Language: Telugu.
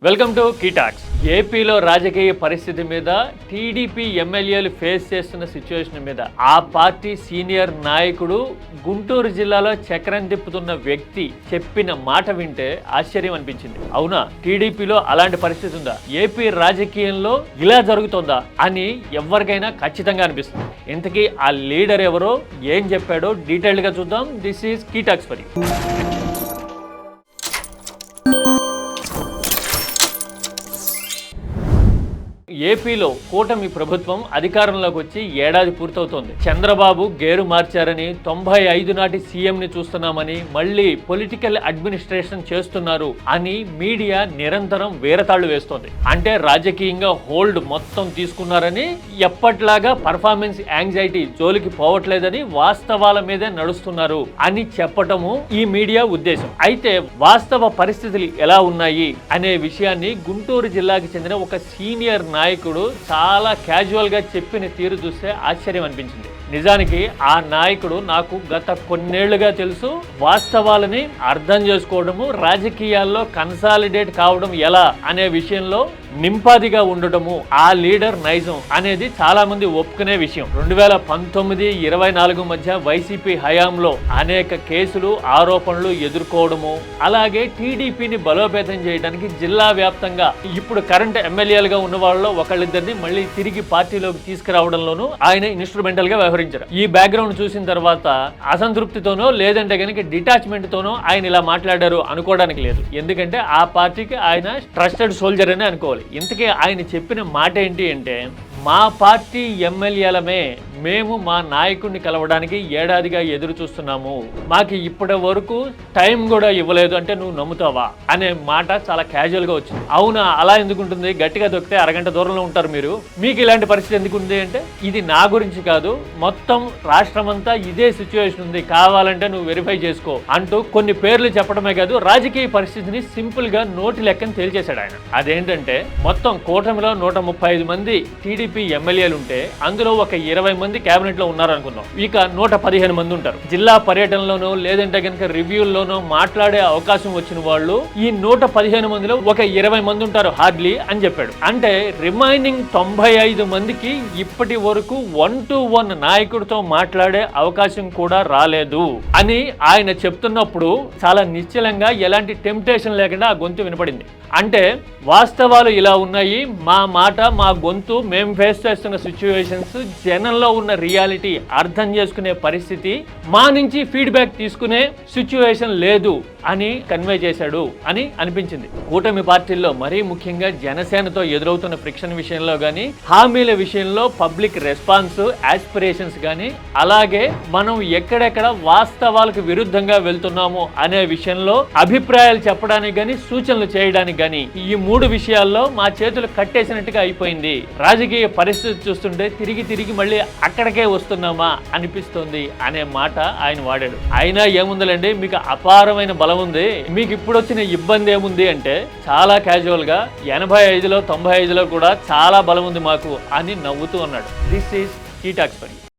Welcome to కీటాక్స్. ఏపీలో రాజకీయ పరిస్థితి మీద, టీడీపీ ఎమ్మెల్యేలు ఫేస్ చేస్తున్న సిచ్యువేషన్ మీద ఆ పార్టీ సీనియర్ నాయకుడు, గుంటూరు జిల్లాలో చక్రం తిప్పుతున్న వ్యక్తి చెప్పిన మాట వింటే ఆశ్చర్యం అనిపించింది. అవునా, టీడీపీలో అలాంటి పరిస్థితి ఉందా? ఏపీ రాజకీయంలో ఇలా జరుగుతుందా అని ఎవరికైనా ఖచ్చితంగా అనిపిస్తుంది. ఇంతకీ ఆ లీడర్ ఎవరో, ఏం చెప్పాడో డీటెయిల్డ్గా చూద్దాం. This is key talks for you. ఏపీలో కూటమి ప్రభుత్వం అధికారంలోకి వచ్చి ఏడాది పూర్తవుతోంది. చంద్రబాబు గేరు మార్చారని, 95 నాటి సీఎంని చూస్తున్నామని, మళ్ళీ పొలిటికల్ అడ్మినిస్ట్రేషన్ చేస్తున్నారు అని మీడియా నిరంతరం వేరతాళ్లు వేస్తోంది. అంటే రాజకీయంగా హోల్డ్ మొత్తం తీసుకున్నారని, ఎప్పట్లాగా పర్ఫార్మెన్స్ యాంగ్జైటీ జోలికి పోవట్లేదని, వాస్తవాల మీదే నడుస్తున్నారు అని చెప్పటము ఈ మీడియా ఉద్దేశం. అయితే వాస్తవ పరిస్థితులు ఎలా ఉన్నాయి అనే విషయాన్ని గుంటూరు జిల్లాకి చెందిన ఒక సీనియర్ నాయకుడు చాలా క్యాజువల్ గా చెప్పిన తీరు చూస్తే ఆశ్చర్యం అనిపించింది. నిజానికి ఆ నాయకుడు నాకు గత కొన్నేళ్లుగా తెలుసు. వాస్తవాలని అర్థం చేసుకోవడము, రాజకీయాల్లో కన్సాలిడేట్ కావడం ఎలా అనే విషయంలో నింపాదిగా ఉండటము ఆ లీడర్ నైజం అనేది చాలా మంది ఒప్పుకునే విషయం. 2019-24 మధ్య వైసీపీ హయాంలో అనేక కేసులు, ఆరోపణలు ఎదుర్కోవడము, అలాగే టీడీపీని బలోపేతం చేయడానికి జిల్లా వ్యాప్తంగా ఇప్పుడు కరెంట్ ఎమ్మెల్యేలుగా ఉన్న వాళ్ళలో ఒకళ్ళిద్దరిని మళ్ళీ తిరిగి పార్టీలోకి తీసుకురావడంలోనూ ఆయన ఇన్స్ట్రుమెంటల్ గా వ్యవహరించారు. ఈ బ్యాక్గ్రౌండ్ చూసిన తర్వాత అసంతృప్తితోనో లేదంటే కనుక డిటాచ్మెంట్ తోనో ఆయన ఇలా మాట్లాడారు అనుకోవడానికి లేదు. ఎందుకంటే ఆ పార్టీకి ఆయన ట్రస్టెడ్ సోల్జర్ అని అనుకోవాలి. ఇంతకీ ఆయన చెప్పిన మాట ఏంటి అంటే, మా పార్టీ ఎమ్మెల్యేలమే మేము మా నాయకుడిని కలవడానికి ఏడాదిగా ఎదురు చూస్తున్నాము, మాకు ఇప్పటి వరకు టైం కూడా ఇవ్వలేదు అంటే నువ్వు నమ్ముతావా అనే మాట చాలా క్యాజువల్ గా వచ్చింది. అవునా, అలా ఎందుకుంటుంది? గట్టిగా దొక్కితే అరగంట దూరంలో ఉంటారు మీరు, మీకు ఇలాంటి పరిస్థితి ఎందుకుంది అంటే, ఇది నా గురించి కాదు, మొత్తం రాష్ట్రం అంతా ఇదే సిచ్యువేషన్ ఉంది, కావాలంటే నువ్వు వెరిఫై చేసుకో అంటూ కొన్ని పేర్లు చెప్పడమే కాదు, రాజకీయ పరిస్థితిని సింపుల్ గా నోటి లెక్కను తేల్చేశాడు ఆయన. అదేంటంటే, మొత్తం కూటమిలో 135 మంది టీడీపీ ఎమ్మెల్యేలు ఉంటే అందులో ఒక 20 మంది కేబినెట్ లో ఉన్నారనుకుందాం. ఇక 115 మంది ఉంటారు. జిల్లా పర్యటనలోనో లేదంటే కనుక రివ్యూల్లోనో మాట్లాడే అవకాశం వచ్చిన వాళ్ళు ఈ 115 మందిలో ఒక 20 మంది ఉంటారు హార్డ్లీ అని చెప్పాడు. అంటే రిమైనింగ్ 95 మందికి ఇప్పటి వరకు 1-to-1 నాయకుడితో మాట్లాడే అవకాశం కూడా రాలేదు అని ఆయన చెప్తున్నప్పుడు చాలా నిశ్చలంగా, ఎలాంటి టెంప్టేషన్ లేకుండా ఆ గొంతు వినపడింది. అంటే వాస్తవాలు ఇలా ఉన్నాయి, మా మాట, మా గొంతు, మేము ఫేస్ చేస్తున్న సిచ్యువేషన్స్, జనంలో ఉన్న రియాలిటీ అర్థం చేసుకునే పరిస్థితి, మా నుంచి ఫీడ్బ్యాక్ తీసుకునే సిచ్యువేషన్ లేదు అని కన్వే చేశాడు అని అనిపించింది. కూటమి పార్టీల్లో మరీ ముఖ్యంగా జనసేనతో ఎదురవుతున్న ఫ్రిక్షన్ విషయంలో కానీ, హామీల విషయంలో పబ్లిక్ రెస్పాన్స్, ఆస్పిరేషన్స్ కానీ, అలాగే మనం ఎక్కడెక్కడ వాస్తవాలకు విరుద్ధంగా వెళ్తున్నాము అనే విషయంలో అభిప్రాయాలు చెప్పడానికి కానీ, సూచనలు చేయడానికి కానీ, ఈ 3 విషయాల్లో మా చేతులు కట్టేసినట్టుగా అయిపోయింది. రాజకీయ పరిస్థితి చూస్తుంటే తిరిగి మళ్ళీ అక్కడికే వస్తున్నామా అనిపిస్తుంది అనే మాట ఆయన వాడాడు. అయినా ఏముందండి, మీకు అపారమైన బలం ఉంది, మీకు ఇప్పుడు వచ్చిన ఇబ్బంది ఏముంది అంటే, చాలా క్యాజువల్ గా 85లో 95లో కూడా చాలా బలం ఉంది మాకు అని నవ్వుతూ అన్నాడు. This is key talks for you.